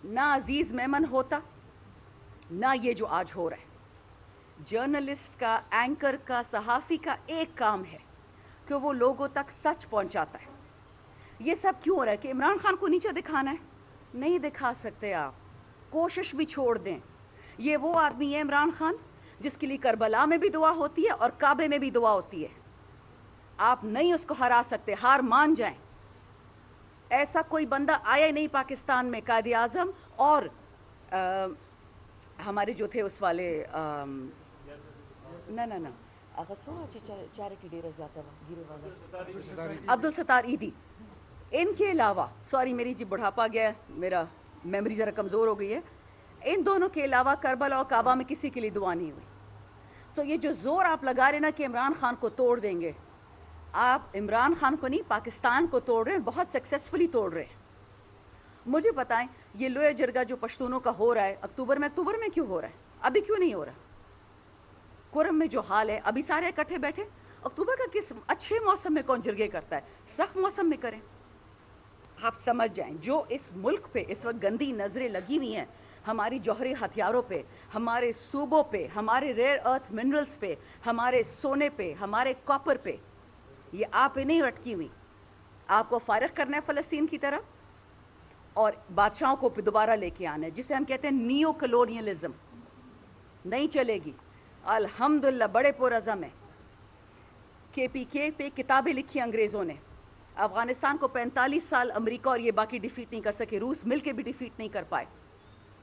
نہ عزیز میمن ہوتا، نہ یہ جو آج ہو رہا ہے. جرنلسٹ کا، اینکر کا، صحافی کا ایک کام ہے کہ وہ لوگوں تک سچ پہنچاتا ہے. یہ سب کیوں ہو رہا ہے کہ عمران خان کو نیچے دکھانا ہے؟ نہیں دکھا سکتے آپ، کوشش بھی چھوڑ دیں. یہ وہ آدمی ہے عمران خان جس کے لیے کربلا میں بھی دعا ہوتی ہے اور کعبے میں بھی دعا ہوتی ہے. آپ نہیں اس کو ہرا سکتے، ہار مان جائیں. ایسا کوئی بندہ آیا ہی نہیں پاکستان میں قائد اعظم اور ہمارے جو تھے اس والے نہ چیریٹی ڈیرا جاتا عبدالستار عیدی، ان کے علاوہ، سوری میری جی بڑھاپا گیا، میرا میموری ذرا کمزور ہو گئی ہے، ان دونوں کے علاوہ کربلا اور کعبہ میں کسی کے لیے دعا نہیں ہوئی. سو یہ جو زور آپ لگا رہے نا کہ عمران خان کو توڑ دیں گے، آپ عمران خان کو نہیں پاکستان کو توڑ رہے ہیں، بہت سکسیسفلی توڑ رہے ہیں. مجھے بتائیں یہ لویا جرگہ جو پشتونوں کا ہو رہا ہے اکتوبر میں کیوں ہو رہا ہے؟ ابھی کیوں نہیں ہو رہا؟ کرم میں جو حال ہے ابھی سارے اکٹھے بیٹھے. اکتوبر کا کس اچھے موسم میں کون جرگے کرتا ہے؟ سخت موسم میں کریں. آپ سمجھ جائیں جو اس ملک پہ اس وقت گندی نظریں لگی ہوئی ہیں، ہماری جوہری ہتھیاروں پہ، ہمارے صوبوں پہ، ہمارے ریئر ارتھ منرلز پہ، ہمارے سونے پہ، ہمارے کاپر پہ، یہ آپ پہ نہیں اٹکی ہوئی. آپ کو فارغ کرنا ہے فلسطین کی طرح اور بادشاہوں کو دوبارہ لے کے آنا ہے، جسے ہم کہتے ہیں نیو کلونیلزم. نہیں چلے گی. الحمدللہ بڑے پرعزم ہیں. کے پی کے پہ کتابیں لکھی انگریزوں نے. افغانستان کو 45 سال امریکہ اور یہ باقی ڈیفیٹ نہیں کر سکے، روس مل کے بھی ڈیفیٹ نہیں کر پائے.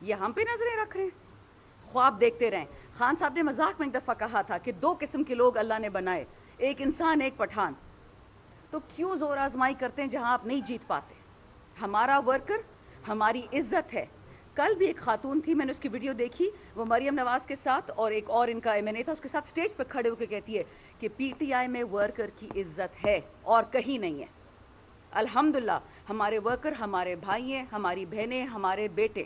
یہ ہم پہ نظریں رکھ رہے ہیں. خواب دیکھتے رہیں. خان صاحب نے مذاق میں ایک دفعہ کہا تھا کہ 2 قسم کے لوگ اللہ نے بنائے، ایک انسان ایک پٹھان. تو کیوں زور آزمائی کرتے ہیں جہاں آپ نہیں جیت پاتے؟ ہمارا ورکر ہماری عزت ہے. کل بھی ایک خاتون تھی، میں نے اس کی ویڈیو دیکھی، وہ مریم نواز کے ساتھ اور ایک اور ان کا ایم این اے تھا، اس کے ساتھ سٹیج پہ کھڑے ہو کے کہتی ہے کہ پی ٹی آئی میں ورکر کی عزت ہے اور کہیں نہیں ہے. الحمدللہ ہمارے ورکر ہمارے بھائی ہیں، ہماری بہنیں، ہمارے بیٹے.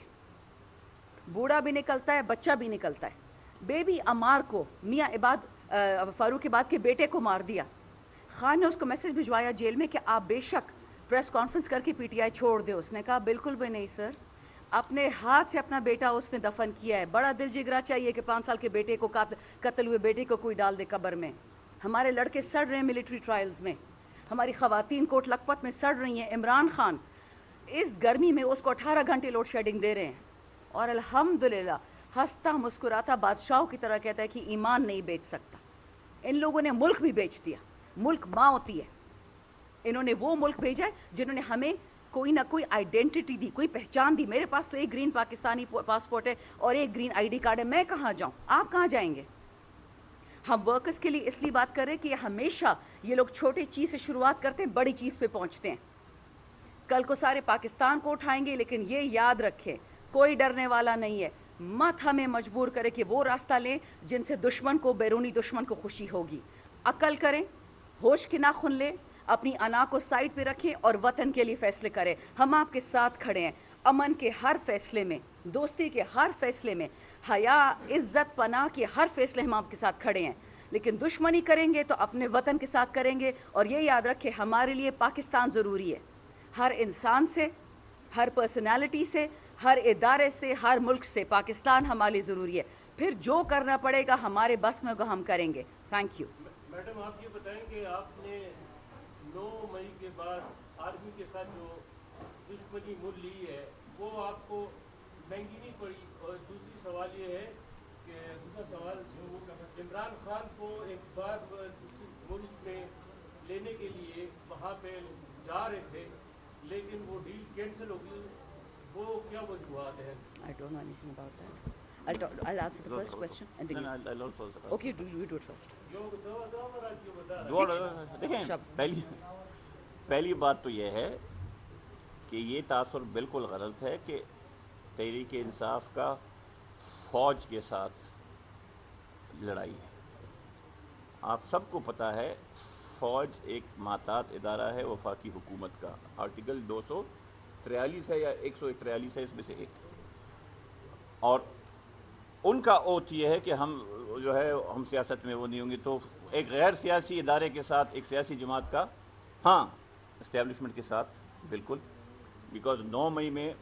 بوڑھا بھی نکلتا ہے، بچہ بھی نکلتا ہے. بیبی عمار کو میاں فاروق عباد کے بیٹے کو مار دیا. خان نے اس کو میسج بھجوایا جیل میں کہ آپ بے شک پریس کانفرنس کر کے پی ٹی آئی چھوڑ دے. اس نے کہا بالکل بھی نہیں سر، اپنے ہاتھ سے اپنا بیٹا اس نے دفن کیا ہے. بڑا دل جگرا چاہیے کہ 5 سال کے بیٹے کو قتل ہوئے بیٹے کو کوئی ڈال دے قبر میں. ہمارے لڑکے سڑ رہے ہیں ملٹری ٹرائلز میں، ہماری خواتین کوٹ لکھپت میں سڑ رہی ہیں. عمران خان اس گرمی میں اس کو 18 گھنٹے لوڈ شیڈنگ دے رہے ہیں اور الحمدللہ ہنستا مسکراتا بادشاہوں کی طرح کہتا ہے کہ ایمان نہیں بیچ سکتا. ان لوگوں نے ملک بھی بیچ دیا. ملک ماں ہوتی ہے. انہوں نے وہ ملک بھیجا ہے جنہوں نے ہمیں کوئی نہ کوئی آئیڈینٹی دی، کوئی پہچان دی. میرے پاس تو ایک گرین پاکستانی پاسپورٹ ہے اور ایک گرین آئی ڈی کارڈ ہے. میں کہاں جاؤں؟ آپ کہاں جائیں گے؟ ہم ورکرز کے لیے اس لیے بات کر رہے ہیں کہ ہمیشہ یہ لوگ چھوٹی چیز سے شروعات کرتے ہیں، بڑی چیز پہ پہنچتے ہیں. کل کو سارے پاکستان کو اٹھائیں گے، لیکن یہ یاد رکھیں کوئی ڈرنے والا نہیں ہے. مت ہمیں مجبور کرے کہ وہ راستہ لیں جن سے دشمن کو، بیرونی دشمن کو خوشی ہوگی. عقل کریں، ہوش کے ناخن لیں، اپنی انا کو سائڈ پہ رکھیں اور وطن کے لیے فیصلے کریں. ہم آپ کے ساتھ کھڑے ہیں، امن کے ہر فیصلے میں، دوستی کے ہر فیصلے میں، حیا، عزت، پناہ کے ہر فیصلے ہم آپ کے ساتھ کھڑے ہیں. لیکن دشمنی کریں گے تو اپنے وطن کے ساتھ کریں گے. اور یہ یاد رکھیں ہمارے لیے پاکستان ضروری ہے. ہر انسان سے، ہر پرسنالٹی سے، ہر ادارے سے، ہر ملک سے پاکستان ہمارے لیے ضروری ہے. پھر جو کرنا پڑے گا ہمارے بس میں ہوگا ہم کریں گے. Thank you. میڈم آپ یہ بتائیں کہ آپ نے 9 مئی کے بعد آرمی کے ساتھ جو دشمنی مول لی ہے وہ آپ کو مہنگی نہیں پڑی؟ اور دوسری سوال یہ ہے کہ دوسرا سوال عمران خان کو ایک بار دوسرے ملک میں لینے کے لیے وہاں پہ جا رہے تھے لیکن وہ ڈیل کینسل ہو گئی، وہ کیا وجوہات ہیں؟ I don't know anything about that. I'll answer the first question and then you. Okay, you do it first. دیکھیں پہلی بات تو یہ ہے کہ یہ تاثر بالکل غلط ہے کہ تحریک انصاف کا فوج کے ساتھ لڑائی ہے. آپ سب کو پتہ ہے فوج ایک محتاط ادارہ ہے وفاقی حکومت کا. آرٹیکل 243 ہے یا 143 ہے، اس میں سے ایک. اور ان کا اوتھ یہ ہے کہ ہم جو ہے ہم سیاست میں وہ نہیں ہوں گے. تو ایک غیر سیاسی ادارے کے ساتھ ایک سیاسی جماعت کا، ہاں اسٹیبلشمنٹ کے ساتھ بالکل، بیکاز 9 مئی میں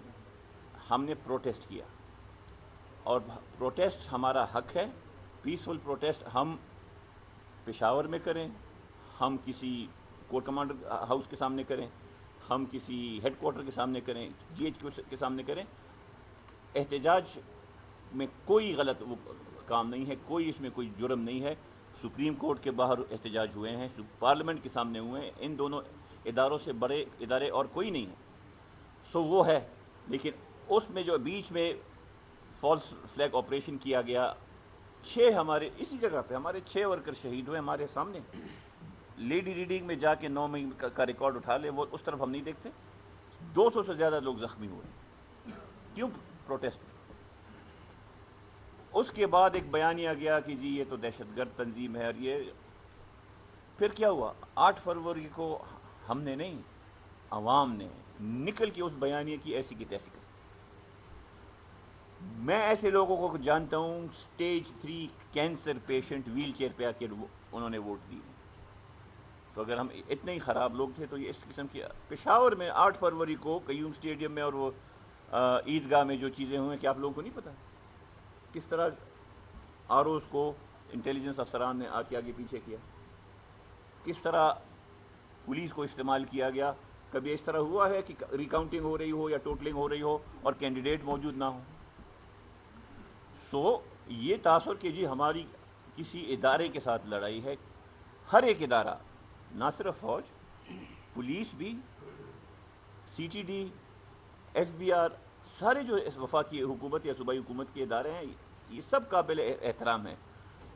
ہم نے پروٹیسٹ کیا، اور پروٹیسٹ ہمارا حق ہے، پیسفل پروٹیسٹ ہم پشاور میں کریں، ہم کسی کور کمانڈر ہاؤس کے سامنے کریں، ہم کسی ہیڈ کوارٹر کے سامنے کریں، جی ایچ کیو کے سامنے کریں، احتجاج میں کوئی غلط کام نہیں ہے، کوئی اس میں کوئی جرم نہیں ہے۔ سپریم کورٹ کے باہر احتجاج ہوئے ہیں، پارلیمنٹ کے سامنے ہوئے ہیں، ان دونوں اداروں سے بڑے ادارے اور کوئی نہیں ہے، سو وہ ہے۔ لیکن اس میں جو بیچ میں فالس فلیگ آپریشن کیا گیا، 6 ہمارے اسی جگہ پہ ہمارے 6 ورکر شہید ہوئے ہمارے سامنے۔ لیڈی ریڈنگ میں جا کے 9 مئی کا ریکارڈ اٹھا لیں، وہ اس طرف ہم نہیں دیکھتے۔ 200 سے زیادہ لوگ زخمی ہوئے، کیوں؟ پروٹیسٹ میں۔ اس کے بعد ایک بیانیہ گیا کہ جی یہ تو دہشت گرد تنظیم ہے، اور یہ پھر کیا ہوا؟ 8 فروری کو ہم نے نہیں، عوام نے نکل کے اس بیانیے کی ایسی کی تیسی کر دی۔ میں ایسے لوگوں کو جانتا ہوں، stage 3 cancer patient wheel chair پہ آ کے انہوں نے ووٹ دی۔ تو اگر ہم اتنے ہی خراب لوگ تھے تو یہ اس قسم کی پشاور میں 8 فروری کو قیوم اسٹیڈیم میں اور وہ عیدگاہ میں جو چیزیں ہوئیں، کیا آپ لوگوں کو نہیں پتہ کس طرح آروز کو انٹیلیجنس افسران نے آ کے آگے پیچھے کیا، کس طرح پولیس کو استعمال کیا گیا؟ کبھی اس طرح ہوا ہے کہ ریکاؤنٹنگ ہو رہی ہو یا ٹوٹلنگ ہو رہی ہو اور کینڈیڈیٹ موجود نہ ہو؟ سو یہ تاثر کہ جی ہماری کسی ادارے کے ساتھ لڑائی ہے، ہر ایک ادارہ، نہ صرف فوج، پولیس بھی، C T D, F B R, سارے جو وفاقی حکومت یا صوبائی حکومت کے ادارے ہیں، یہ سب قابل احترام ہیں۔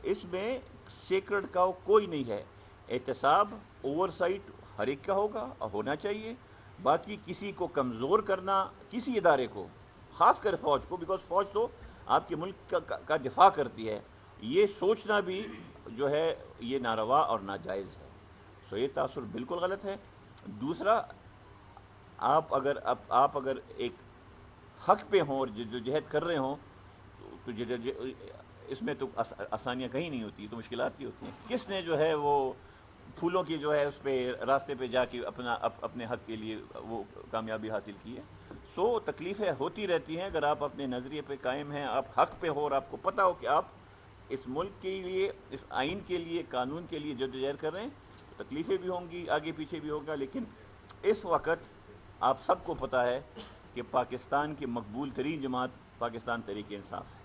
اس میں سیکرڈ کا کوئی نہیں ہے۔ احتساب، اوور سائٹ ہر ایک کا ہوگا اور ہونا چاہیے۔ باقی کسی کو کمزور کرنا، کسی ادارے کو، خاص کر فوج کو، بیکاز فوج تو آپ کے ملک کا دفاع کرتی ہے، یہ سوچنا بھی جو ہے یہ ناروا اور ناجائز ہے۔ سو یہ تاثر بالکل غلط ہے۔ دوسرا، آپ اگر ایک حق پہ ہوں اور جدوجہد کر رہے ہوں تو اس میں تو آسانیاں کہیں نہیں ہوتی، تو مشکلات ہی ہوتی ہیں۔ کس نے جو ہے وہ پھولوں کی جو ہے اس پہ راستے پہ جا کے اپنے حق کے لیے وہ کامیابی حاصل کی ہے؟ سو تکلیفیں ہوتی رہتی ہیں۔ اگر آپ اپنے نظریے پہ قائم ہیں، آپ حق پہ ہو اور آپ کو پتہ ہو کہ آپ اس ملک کے لیے، اس آئین کے لیے، قانون کے لیے جدوجہد کر رہے ہیں، تکلیفیں بھی ہوں گی، آگے پیچھے بھی ہوگا، لیکن اس وقت آپ سب کو پتہ ہے کہ پاکستان کی مقبول ترین جماعت پاکستان تحریک انصاف ہے،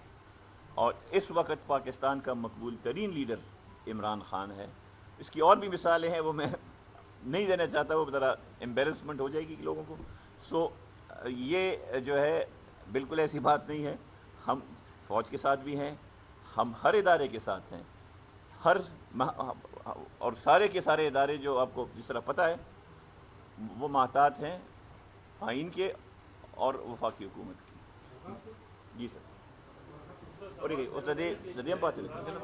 اور اس وقت پاکستان کا مقبول ترین لیڈر عمران خان ہے۔ اس کی اور بھی مثالیں ہیں، وہ میں نہیں دینا چاہتا، وہ ذرا امبیرسمنٹ ہو جائے گی لوگوں کو۔ سو یہ جو ہے بالکل ایسی بات نہیں ہے۔ ہم فوج کے ساتھ بھی ہیں، ہم ہر ادارے کے ساتھ ہیں، اور سارے کے سارے ادارے جو آپ کو جس طرح پتہ ہے وہ محتاط ہیں آئین کے اور وفاقی حکومت کی۔ جی سر. Dadiyan Patil.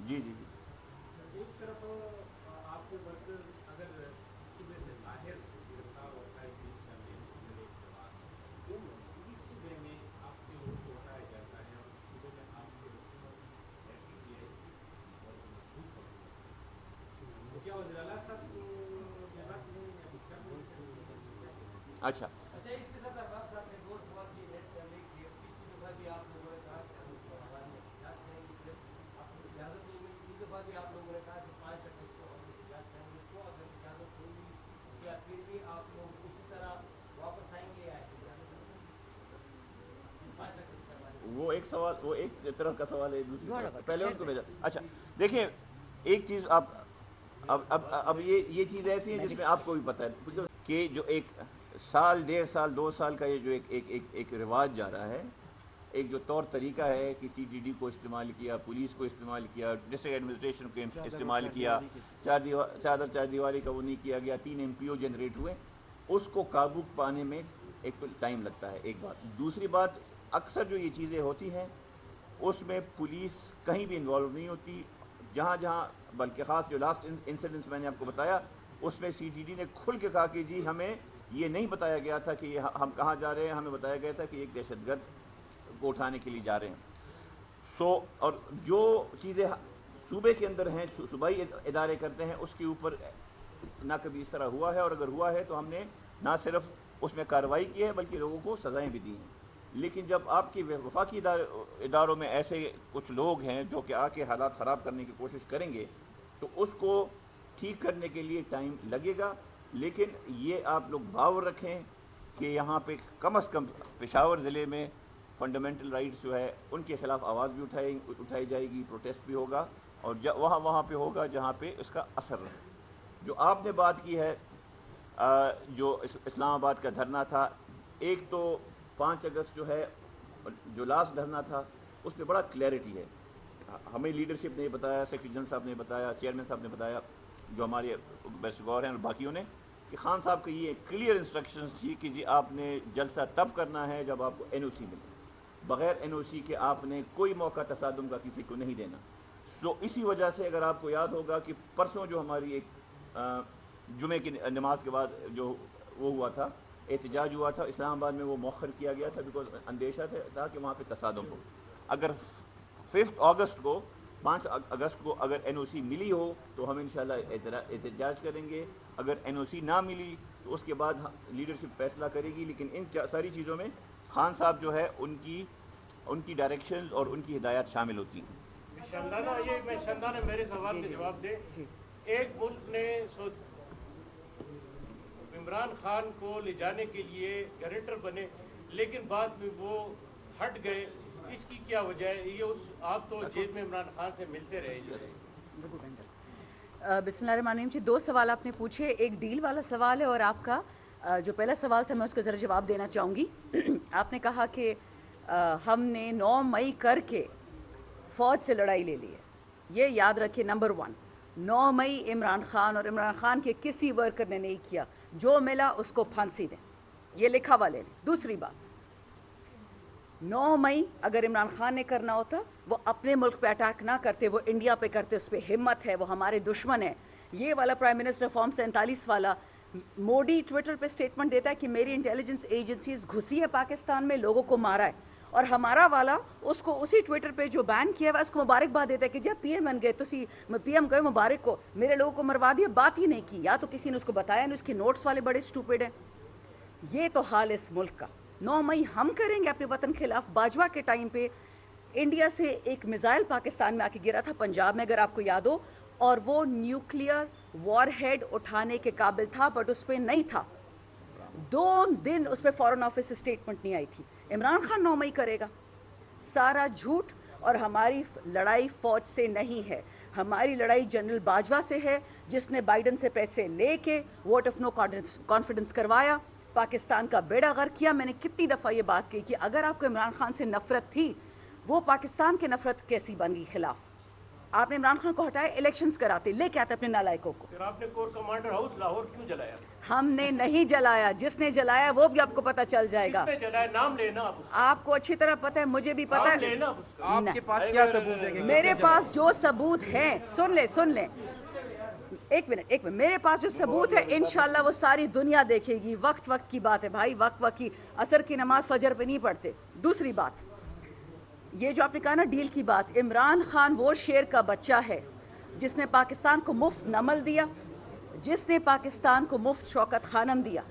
جی جی جی. ایک طرف آپ کے ورکر اگر صبح سے باہر گرفتار ہوتا ہے اس صبح میں آپ کے روز کو ہٹایا جاتا ہے اور صبح میں آپ کے بیٹھنے کی ہے اور مضبوط کرتے ہیں، کیا وزیر اعلیٰ صاحب کو بس اچھا اس کے ساتھ افاق صاحب نے دو سوال کی ایڈ کرنے کی پچھلی دفعہ بھی آپ لوگوں نے کہا کہ ہم اس کو حوالے احتیاط کریں گے، آپ کو اجازت نہیں ملی، اس دفعہ بھی آپ لوگوں نے کہا کہ 5 اگست کو ہم احتیاط کریں گے، تو اگر اجازت ہوگی کیا پھر بھی آپ لوگ اسی طرح واپس آئیں گے یا اجازت نہیں؟ 5 اگست کروانے وہ ایک سوال، وہ ایک طرح کا سوال ہے، دوسری بڑا طرف بات پہلے ہے، ان کو بھیجا۔ اچھا دیکھیں، ایک چیز آپ اب یہ چیز ایسی ہے جس میں آپ کو بھی پتہ ہے کہ جو ایک سال، 1.5 سال، 2 سال کا یہ جو ایک رواج جا رہا ہے، ایک جو طور طریقہ ہے کہ سی ٹی ڈی کو استعمال کیا، پولیس کو استعمال کیا، ڈسٹرکٹ ایڈمنسٹریشن کو استعمال کیا، چادر دیواری کا وہ نہیں کیا گیا، 3 MPO جنریٹ ہوئے، اس کو قابو پانے میں ایک تو ٹائم لگتا ہے، ایک بات۔ دوسری بات، اکثر جو یہ چیزیں ہوتی ہیں اس میں پولیس کہیں بھی انوالو نہیں ہوتی، جہاں بلکہ خاص جو لاسٹ انسیڈنٹس میں نے آپ کو بتایا اس میں سی ٹی ڈی نے کھل کے کہا کہ جی ہمیں یہ نہیں بتایا گیا تھا کہ ہم کہاں جا رہے ہیں، ہمیں بتایا گیا تھا کہ ایک دہشت گرد کو اٹھانے کے لیے جا رہے ہیں۔ اور جو چیزیں صوبے کے اندر ہیں، صوبائی ادارے کرتے ہیں، اس کے اوپر نہ کبھی اس طرح ہوا ہے، اور اگر ہوا ہے تو ہم نے نہ صرف اس میں کارروائی کی ہے بلکہ لوگوں کو سزائیں بھی دی ہیں۔ لیکن جب آپ کی وفاقی اداروں میں ایسے کچھ لوگ ہیں جو کہ آ کے حالات خراب کرنے کی کوشش کریں گے تو اس کو ٹھیک کرنے کے لیے ٹائم لگے گا، لیکن یہ آپ لوگ باور رکھیں کہ یہاں پہ کم از کم پشاور ضلع میں فنڈامنٹل رائٹس جو ہے ان کے خلاف آواز بھی اٹھائی جائے گی، پروٹیسٹ بھی ہوگا، اور وہاں پہ ہوگا جہاں پہ اس کا اثر رہے۔ جو آپ نے بات کی ہے جو اسلام آباد کا دھرنا تھا، ایک تو 5 اگست جو ہے جو لاسٹ دھرنا تھا اس میں بڑا کلیئرٹی ہے، ہمیں لیڈرشپ نے بتایا، سیکرٹری جنرل صاحب نے بتایا، چیئرمین صاحب نے بتایا، جو ہمارے بیسٹ گور ہیں اور باقیوں نے، کہ خان صاحب کی یہ کلیئر انسٹرکشنز تھی کہ جی آپ نے جلسہ تب کرنا ہے جب آپ کو این او سی ملے، بغیر این او سی کے آپ نے کوئی موقع تصادم کا کسی کو نہیں دینا۔ سو اسی وجہ سے اگر آپ کو یاد ہوگا کہ پرسوں جو ہماری ایک جمعے کی نماز کے بعد جو وہ ہوا تھا، احتجاج ہوا تھا اسلام آباد میں، وہ مؤخر کیا گیا تھا بیکاز اندیشہ تھا کہ وہاں پہ تصادم ہو۔ اگر 5 اگست کو 5 اگست کو اگر این او سی ملی ہو تو ہم انشاءاللہ احتجاج کریں گے، اگر این او سی نہ ملی تو اس کے بعد لیڈرشپ فیصلہ کرے گی، لیکن ان ساری چیزوں میں خان صاحب جو ہے ان کی ڈائریکشنز اور ان کی ہدایات شامل ہوتی ہیں۔ شاندانہ میرے سوال کے جواب دے۔ ایک ملک نے عمران خان کو لے جانے کے لیے گارنٹر بنے، لیکن بعد میں وہ ہٹ گئے، اس کی کیا وجہ ہے؟ یہ آپ تو جیل میں عمران خان سے ملتے رہے۔ بسم اللہ الرحمن الرحیم جی، 2 سوال آپ نے پوچھے، ایک ڈیل والا سوال ہے اور آپ کا جو پہلا سوال تھا میں اس کا ذرا جواب دینا چاہوں گی۔ آپ نے کہا کہ ہم نے 9 مئی کر کے فوج سے لڑائی لے لی ہے۔ یہ یاد رکھیں، نمبر 1، 9 مئی عمران خان اور عمران خان کے کسی ورکر نے نہیں کیا، جو ملا اس کو پھانسی دیں، یہ لکھا ہوا لے لیں۔ دوسری بات، 9 مئی اگر عمران خان نے کرنا ہوتا وہ اپنے ملک پہ اٹیک نہ کرتے، وہ انڈیا پہ کرتے، اس پہ ہمت ہے، وہ ہمارے دشمن ہے۔ یہ والا پرائم منسٹر فارم 47 والا مودی ٹویٹر پہ سٹیٹمنٹ دیتا ہے کہ میری انٹیلیجنس ایجنسیز گھسی ہے پاکستان میں، لوگوں کو مارا ہے، اور ہمارا والا اس کو اسی ٹویٹر پہ جو بین کیا ہوا اس کو مبارکباد دیتا ہے کہ جب پی ایم بن گئے تو پی ایم گئے مبارک کو، میرے لوگوں کو مروا دیا، بات ہی نہیں کی، یا تو کسی نے اس کو بتایا نہیں، اس کے نوٹس والے بڑے اسٹوپڈ ہیں۔ یہ تو حال اس ملک کا۔ 9 مئی ہم کریں گے اپنے وطن کے خلاف۔ باجوہ کے ٹائم پہ انڈیا سے ایک میزائل پاکستان میں آ کے گرا تھا پنجاب میں، اگر آپ کو یاد ہو، اور وہ نیوکلیئر وار ہیڈ اٹھانے کے قابل تھا بٹ اس پہ نہیں تھا۔ 2 دن اس پہ فورن آفس سے اسٹیٹمنٹ نہیں آئی تھی۔ عمران خان 9 مئی کرے گا، سارا جھوٹ، اور ہماری لڑائی فوج سے نہیں ہے، ہماری لڑائی جنرل باجوہ سے ہے، جس نے بائیڈن سے پیسے لے کے ووٹ آف نو کانفیڈنس کروایا، پاکستان کا بیڑا غرق کیا۔ میں نے کتنی دفعہ یہ بات کہی کہ اگر آپ کو عمران خان سے نفرت تھی، وہ پاکستان کے نفرت کیسی بن گئی خلاف؟ آپ نے عمران خان کو ہٹایا، الیکشنز کراتے، لے کے آتے اپنے نالائکوں کو۔ پھر آپ نے کور کمانڈر ہاؤس لاہور کیوں جلایا؟ ہم نے نہیں جلایا، جس نے جلایا وہ بھی آپ کو پتہ چل جائے گا۔ کس نے جلایا؟ نام لینا آپ کو اچھی طرح پتہ ہے، مجھے بھی پتہ نام ہے۔ لینا آپ کے پاس کیا ثبوت ہے؟ میرے پاس جو ثبوت ہیں، سن لیں ایک منٹ، میرے پاس جو ثبوت ہے انشاءاللہ وہ ساری دنیا دیکھے گی۔ وقت کی بات ہے بھائی، وقت کی، عصر کی نماز فجر پہ نہیں پڑھتے۔ دوسری بات، یہ جو آپ نے کہا نا ڈیل کی بات، عمران خان وہ شیر کا بچہ ہے جس نے پاکستان کو مفت نمل دیا، جس نے پاکستان کو مفت شوکت خانم دیا۔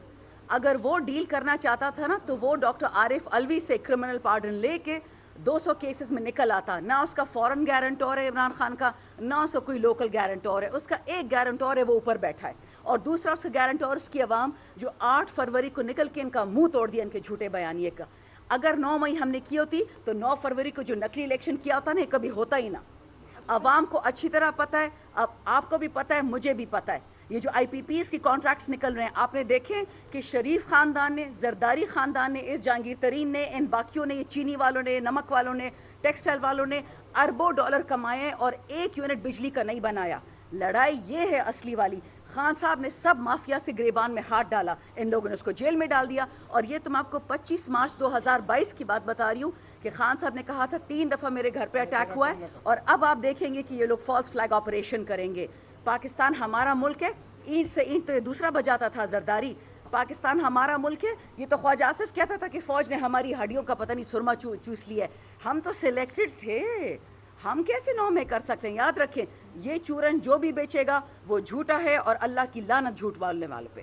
اگر وہ ڈیل کرنا چاہتا تھا نا تو وہ ڈاکٹر عارف الوی سے کرمنل پارڈن لے کے 200 کیسز میں نکل آتا۔ نہ اس کا فورن گارنٹور ہے عمران خان کا، نہ اس کا کوئی لوکل گارنٹور ہے، اس کا ایک گارنٹور ہے، وہ اوپر بیٹھا ہے، اور دوسرا اس کا گارنٹور اس کی عوام جو 8 فروری کو نکل کے ان کا منہ توڑ دیا ان کے جھوٹے بیانیے کا۔ اگر 9 مئی ہم نے کی ہوتی تو 9 فروری کو جو نقلی الیکشن کیا ہوتا نا، یہ کبھی ہوتا ہی نہ۔ عوام کو اچھی طرح پتہ ہے، اب آپ کو بھی پتہ ہے، مجھے بھی پتہ ہے، یہ جو آئی پی پیز کی کانٹریکٹس نکل رہے ہیں، آپ نے دیکھیں کہ شریف خاندان نے، زرداری خاندان نے، اس جہانگیر ترین نے، ان باقیوں نے، یہ چینی والوں نے، نمک والوں نے، ٹیکسٹائل والوں نے اربوں ڈالر کمائے اور 1 یونٹ بجلی کا نہیں بنایا۔ لڑائی یہ ہے اصلی والی۔ خان صاحب نے سب مافیا سے گریبان میں ہاتھ ڈالا، ان لوگوں نے اس کو جیل میں ڈال دیا۔ اور یہ تو میں آپ کو 25 مارچ 2022 کی بات بتا رہی ہوں کہ خان صاحب نے کہا تھا 3 دفعہ میرے گھر پہ اٹیک ہوا ہے، اور اب آپ دیکھیں گے کہ یہ لوگ فالس فلیگ آپریشن کریں گے۔ پاکستان ہمارا ملک ہے، اینٹ سے اینٹ تو یہ دوسرا بجاتا تھا زرداری۔ پاکستان ہمارا ملک ہے، یہ تو خواجہ آصف کہتا تھا کہ فوج نے ہماری ہڈیوں کا پتہ نہیں سرما چوس لیا ہے۔ ہم تو سلیکٹڈ تھے، ہم کیسے 9 مئی کر سکتے ہیں؟ یاد رکھیں یہ چورن جو بھی بیچے گا وہ جھوٹا ہے اور اللہ کی لعنت جھوٹ والے والے پہ.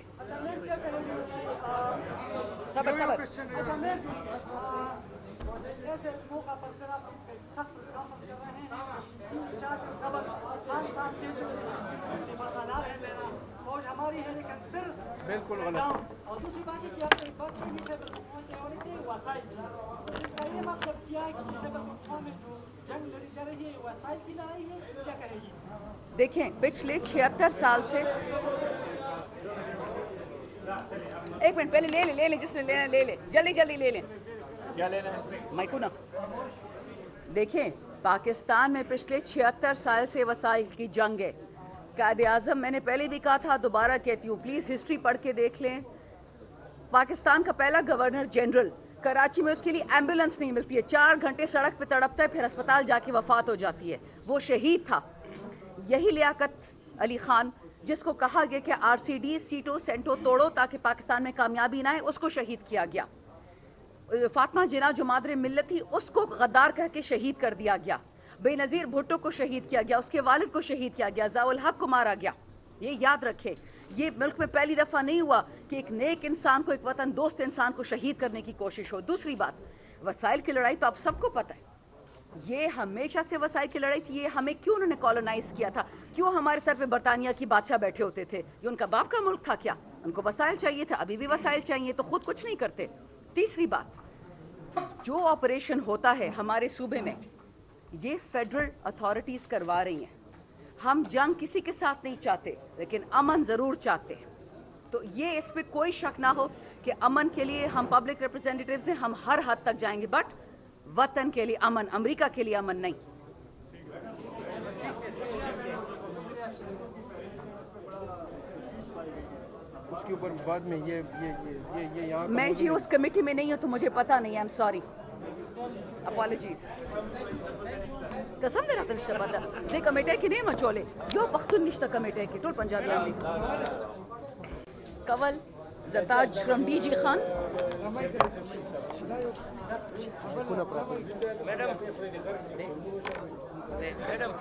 صبر صبر. ایسے موقع پر پھر آپ سخت مخالفت کر رہے ہیں 3-4 دن قبل خان صاحب کے جو مسالات ہیں میرا فوج ہماری ہے لیکن پھر بالکل غلط. اور دوسری بات یہ کہ آپ نے بات کی ہے پہنچنے والے سے وسائل اس کا یہ مطلب کیا ہے کہ خیبر پختونخوا میں جو جنگ لڑی جا رہی ہے وسائل کی لڑائی ہے کیا کرے گی؟ دیکھیں پچھلے 76 سال سے ایک منٹ پہلے لے لیں جس نے لینا لے لیں جلدی لے لیں. کیا لینا ہے؟ مائکونا دیکھیں پاکستان میں پچھلے 76 سال سے وسائل کی جنگ ہے. قائد اعظم میں نے پہلے بھی کہا تھا دوبارہ کہتی ہوں پلیز ہسٹری پڑھ کے دیکھ لیں. پاکستان کا پہلا گورنر جنرل کراچی میں اس کے لیے ایمبولنس نہیں ملتی ہے 4 گھنٹے سڑک پہ تڑپتا ہے پھر اسپتال جا کے وفات ہو جاتی ہے. وہ شہید تھا. یہی لیاقت علی خان جس کو کہا گیا کہ آر سی ڈی سیٹو سینٹو توڑو تاکہ پاکستان میں کامیابی نہ آئے اس کو شہید کیا گیا. فاطمہ جناح جو مادر ملت تھی اس کو غدار کہہ کے شہید کر دیا گیا. بے نظیر بھٹو کو شہید کیا گیا. اس کے والد کو شہید کیا گیا. ضیاء الحق کو مارا گیا. یہ یاد رکھے یہ ملک میں پہلی دفعہ نہیں ہوا کہ ایک نیک انسان کو ایک وطن دوست انسان کو شہید کرنے کی کوشش ہو. دوسری بات وسائل کی لڑائی تو آپ سب کو پتہ ہے یہ ہمیشہ سے وسائل کی لڑائی تھی. یہ ہمیں کیوں انہوں نے کالونائز کیا تھا؟ کیوں ہمارے سر پہ برطانیہ کی بادشاہ بیٹھے ہوتے تھے؟ یہ ان کا باپ کا ملک تھا کیا؟ ان کو وسائل چاہیے تھا. ابھی بھی وسائل چاہیے تو خود کچھ نہیں کرتے. تیسری بات جو آپریشن ہوتا ہے ہمارے صوبے میں یہ فیڈرل اتھارٹیز کروا رہی ہیں. ہم جنگ کسی کے ساتھ نہیں چاہتے لیکن امن ضرور چاہتے ہیں. تو یہ اس پہ کوئی شک نہ ہو کہ امن کے لیے ہم پبلک ریپرزینٹیوز ہیں. ہم ہر حد تک جائیں گے بٹ وطن کے لیے امن امریکہ کے لیے امن نہیں. اس کے اوپر بعد میں یہ یہاں میں جی اس کمیٹی میں نہیں ہوں تو مجھے پتہ نہیں. I'm sorry apologies. قسم دے رہا تھا پتہ یہ کمیٹے کی نہیں مچولے جو پختون نشتہ کمیٹے کی ٹول پنجابی آنے کول زرتاج فرم ڈی جی خان. میڈم